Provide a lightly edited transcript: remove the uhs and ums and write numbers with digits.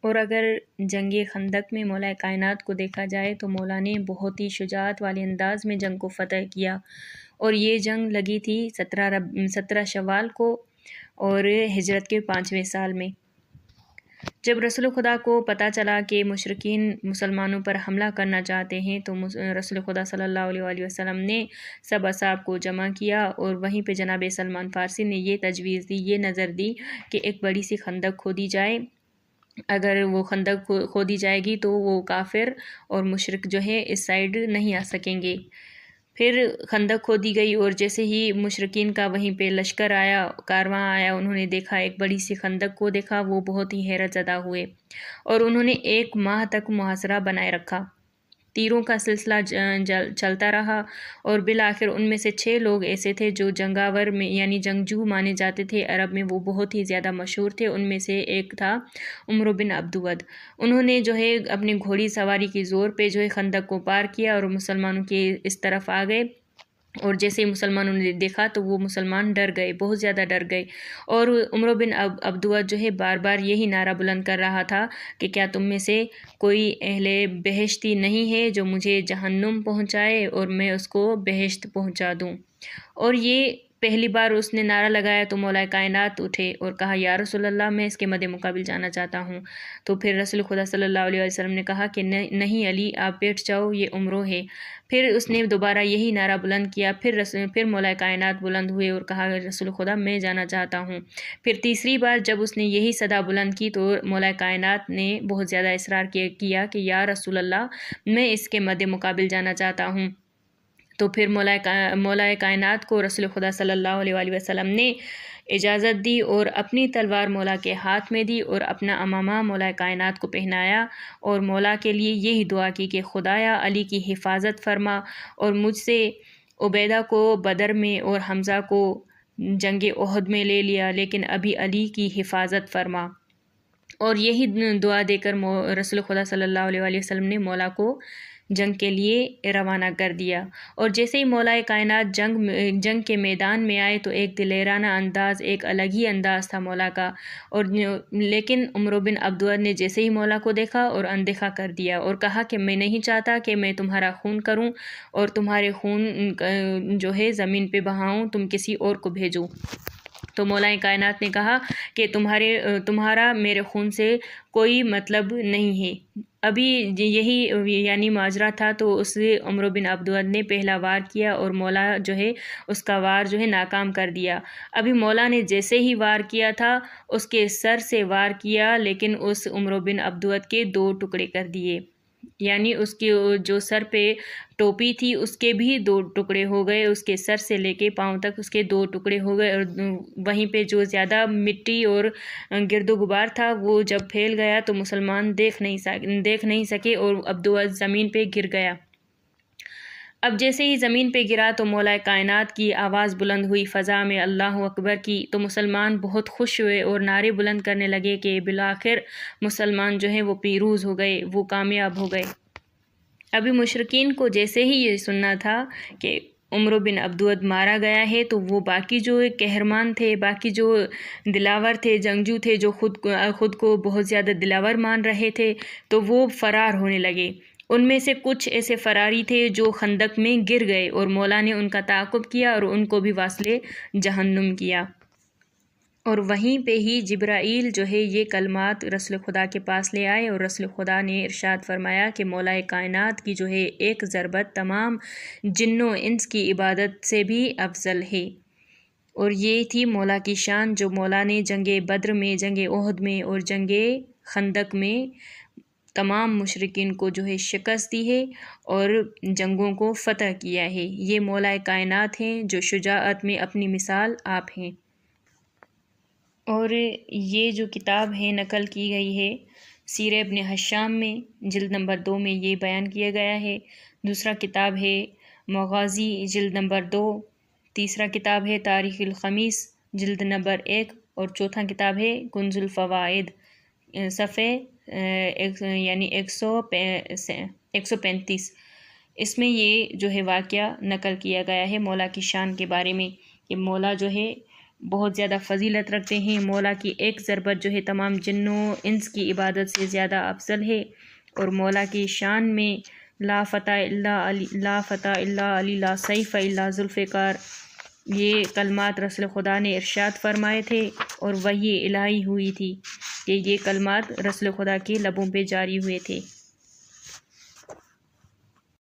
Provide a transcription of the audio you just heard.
اور اگر جنگ خندق میں مولا کائنات کو دیکھا جائے تو مولا نے بہت ہی شجاعت والے انداز میں جنگ کو فتح کیا، اور یہ جنگ لگی تھی 17 شوال کو اور ہجرت کے 5ویں سال میں۔ جب رسول خدا کو پتہ چلا کہ مشرکین مسلمانوں پر حملہ کرنا چاہتے ہیں تو رسول خدا صلی اللہ علیہ وآلہ وسلم نے سب اصحاب کو جمع کیا، اور وہیں پہ جناب سلمان فارسی نے یہ تجویز دی، یہ نظر دی کہ ایک بڑی سی خندق کھودی جائے۔ اگر وہ خندق کھودی جائے گی تو وہ کافر اور مشرک جو ہے اس سائیڈ نہیں آ سکیں گے۔ پھر خندق کھودی گئی، اور جیسے ہی مشرکین کا وہیں پہ لشکر آیا، کارواں آیا، انہوں نے دیکھا ایک بڑی سی خندق کو دیکھا، وہ بہت ہی حیرت زدہ ہوئے، اور انہوں نے 1 ماہ تک محاصرہ بنائے رکھا۔ تیروں کا سلسلہ چلتا رہا، اور بالآخر ان میں سے 6 لوگ ایسے تھے جو جنگاور میں یعنی جنگجو مانے جاتے تھے، عرب میں وہ بہت ہی زیادہ مشہور تھے۔ ان میں سے ایک تھا عمرو بن عبدود۔ انہوں نے جو ہے اپنی گھوڑی سواری کی زور پہ جو ہے خندق کو پار کیا، اور مسلمانوں کے اس طرف آ گئے، اور جیسے ہی مسلمانوں نے دیکھا تو وہ مسلمان ڈر گئے، بہت زیادہ ڈر گئے، اور عمرو بن عبدود جو ہے بار بار یہی نعرہ بلند کر رہا تھا کہ کیا تم میں سے کوئی اہل بہشتی نہیں ہے جو مجھے جہنم پہنچائے اور میں اس کو بہشت پہنچا دوں۔ اور یہ پہلی بار اس نے نعرہ لگایا تو مولا کائنات اٹھے اور کہا یا رسول اللہ میں اس کے مد مقابل جانا چاہتا ہوں۔ تو پھر رسول خدا صلی اللہ علیہ وسلم نے کہا کہ نہیں علی آپ بیٹھ جاؤ، یہ عمرو ہے۔ پھر اس نے دوبارہ یہی نعرہ بلند کیا، پھر مولا کائنات بلند ہوئے اور کہا رسول خدا میں جانا چاہتا ہوں۔ پھر تیسری بار جب اس نے یہی صدا بلند کی تو مولا کائنات نے بہت زیادہ اصرار کیا کہ یا رسول اللہ میں اس کے مد مقابل جانا چاہتا ہوں۔ تو پھر مولا کائنات کو رسول خدا صلی اللہ علیہ وآلہ وسلم نے اجازت دی اور اپنی تلوار مولا کے ہاتھ میں دی اور اپنا امامہ مولا کائنات کو پہنایا، اور مولا کے لیے یہی دعا کی کہ خدایا علی کی حفاظت فرما، اور مجھ سے عبیدہ کو بدر میں اور حمزہ کو جنگ احد میں لے لیا، لیکن ابھی علی کی حفاظت فرما۔ اور یہی دعا دے کر رسول خدا صلی اللہ علیہ وآلہ وسلم نے مولا کو جنگ کے لیے روانہ کر دیا۔ اور جیسے ہی مولا کائنات جنگ کے میدان میں آئے تو ایک دلیرانہ انداز، ایک الگ ہی انداز تھا مولا کا، اور لیکن عمرو بن عبدود نے جیسے ہی مولا کو دیکھا اور اندیکھا کر دیا اور کہا کہ میں نہیں چاہتا کہ میں تمہارا خون کروں اور تمہارے خون جو ہے زمین پہ بہاؤں، تم کسی اور کو بھیجو۔ تو مولا کائنات نے کہا کہ تمہارا میرے خون سے کوئی مطلب نہیں ہے۔ ابھی یہی یعنی ماجرا تھا تو اس عمرو بن عبدود نے پہلا وار کیا اور مولا جو ہے اس کا وار جو ہے ناکام کر دیا۔ ابھی مولا نے جیسے ہی وار کیا تھا اس کے سر سے وار کیا، لیکن اس عمرو بن عبدود کے 2 ٹکڑے کر دیے، یعنی اس کی جو سر پہ ٹوپی تھی اس کے بھی 2 ٹکڑے ہو گئے، اس کے سر سے لے کے پاؤں تک اس کے 2 ٹکڑے ہو گئے، اور وہیں پہ جو زیادہ مٹی اور گرد و غبار تھا وہ جب پھیل گیا تو مسلمان دیکھ نہیں سکے اور عبدود زمین پہ گر گیا۔ اب جیسے ہی زمین پہ گرا تو مولا کائنات کی آواز بلند ہوئی فضا میں اللہ اکبر کی، تو مسلمان بہت خوش ہوئے اور نعرے بلند کرنے لگے کہ بالآخر مسلمان جو ہیں وہ پیروز ہو گئے، وہ کامیاب ہو گئے۔ ابھی مشرکین کو جیسے ہی یہ سننا تھا کہ عمرو بن عبدود مارا گیا ہے تو وہ باقی جو قہرمان تھے، باقی جو دلاور تھے، جنگجو تھے جو خود کو بہت زیادہ دلاور مان رہے تھے، تو وہ فرار ہونے لگے۔ ان میں سے کچھ ایسے فراری تھے جو خندق میں گر گئے اور مولا نے ان کا تعاقب کیا اور ان کو بھی واصل جہنم کیا۔ اور وہیں پہ ہی جبرائیل جو ہے یہ کلمات رسول خدا کے پاس لے آئے، اور رسول خدا نے ارشاد فرمایا کہ مولا کائنات کی جو ہے ایک ضربت تمام جن و انس کی عبادت سے بھی افضل ہے۔ اور یہ تھی مولا کی شان جو مولا نے جنگ بدر میں، جنگ احد میں اور جنگ خندق میں تمام مشرکین کو جو ہے شکست دی ہے اور جنگوں کو فتح کیا ہے۔ یہ مولا کائنات ہیں جو شجاعت میں اپنی مثال آپ ہیں۔ اور یہ جو کتاب ہے نقل کی گئی ہے سیر ابن حشام میں، جلد نمبر 2 میں یہ بیان کیا گیا ہے۔ دوسرا کتاب ہے مغازی جلد نمبر 2، تیسرا کتاب ہے تاریخ الخمیس جلد نمبر 1، اور چوتھا کتاب ہے کنز الفوائد صفحے یعنی 135۔ اس میں یہ جو ہے واقعہ نقل کیا گیا ہے مولا کی شان کے بارے میں کہ مولا جو ہے بہت زیادہ فضیلت رکھتے ہیں۔ مولا کی ایک ضربت جو ہے تمام جنوں انس کی عبادت سے زیادہ افضل ہے، اور مولا کی شان میں لا فتح الا علی، لا فتح الا علی، لا سیف الا ذوالفقار، یہ کلمات رسول خدا نے ارشاد فرمائے تھے، اور وحی الہی ہوئی تھی کہ یہ کلمات رسول خدا کے لبوں پہ جاری ہوئے تھے۔